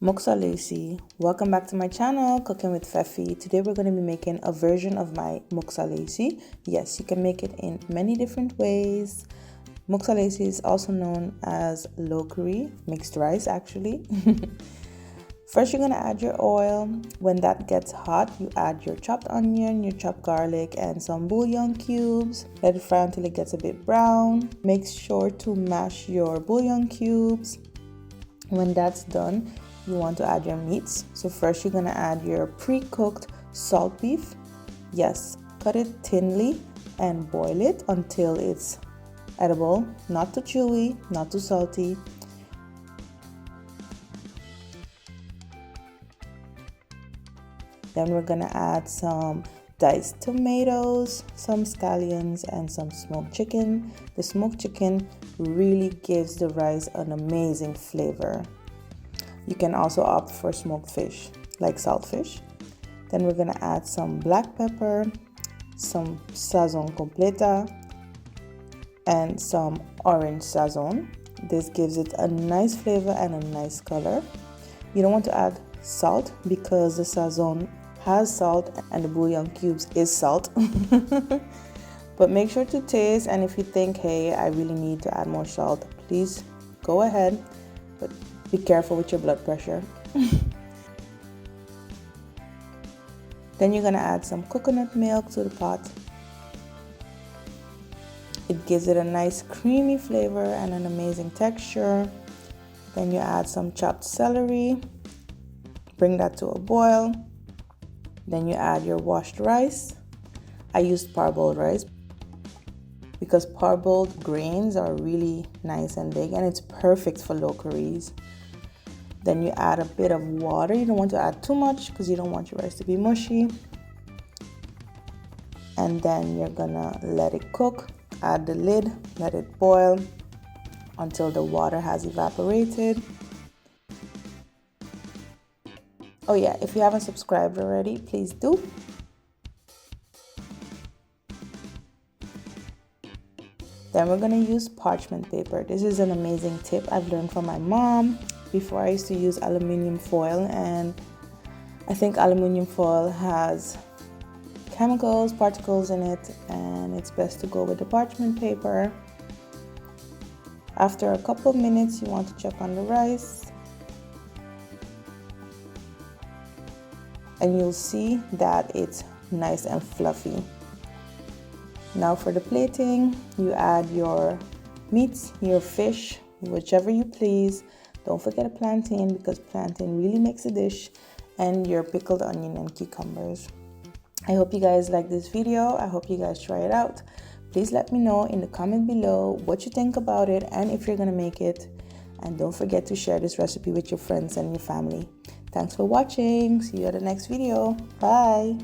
Moksie Alesie. Welcome back to my channel, Cooking with Feffie. Today we're going to be making a version of my Moksie Alesie. Yes, you can make it in many different ways. Moksie Alesie is also known as Loceri, mixed rice actually. First, you're going to add your oil. When that gets hot, you add your chopped onion, your chopped garlic, and some bouillon cubes. Let it fry until it gets a bit brown. Make sure to mash your bouillon cubes. When that's done, you want to add your meats. So first you're going to add your pre-cooked salt beef. Yes, cut it thinly and boil it until it's edible, not too chewy, not too salty. Then we're going to add some diced tomatoes, some scallions, and some smoked chicken. The smoked chicken really gives the rice an amazing flavor. You can also opt for smoked fish, like saltfish. Then we're gonna add some black pepper, some sazon completa, and some orange sazon. This gives it a nice flavor and a nice color. You don't want to add salt because the sazon has salt and the bouillon cubes is salt. But make sure to taste, and if you think, hey, I really need to add more salt, please go ahead. But be careful with your blood pressure. Then you're gonna add some coconut milk to the pot. It gives it a nice creamy flavor and an amazing texture. Then you add some chopped celery. Bring that to a boil. Then you add your washed rice. I used parboiled rice because parboiled grains are really nice and big, and it's perfect for loceries. Then you add a bit of water. You don't want to add too much because you don't want your rice to be mushy. And then you're gonna let it cook. Add the lid, let it boil until the water has evaporated. Oh yeah, if you haven't subscribed already, please do. Then we're gonna use parchment paper. This is an amazing tip I've learned from my mom. Before I used to use aluminum foil, and I think aluminum foil has chemicals, particles in it, and it's best to go with the parchment paper. After a couple of minutes, you want to check on the rice, and you'll see that it's nice and fluffy. Now for the plating, you add your meats, your fish, whichever you please. Don't forget a plantain because plantain really makes a dish, and your pickled onion and cucumbers. I hope you guys like this video. I hope you guys try it out. Please let me know in the comment below what you think about it and if you're gonna make it. And don't forget to share this recipe with your friends and your family. Thanks for watching. See you at the next video. Bye.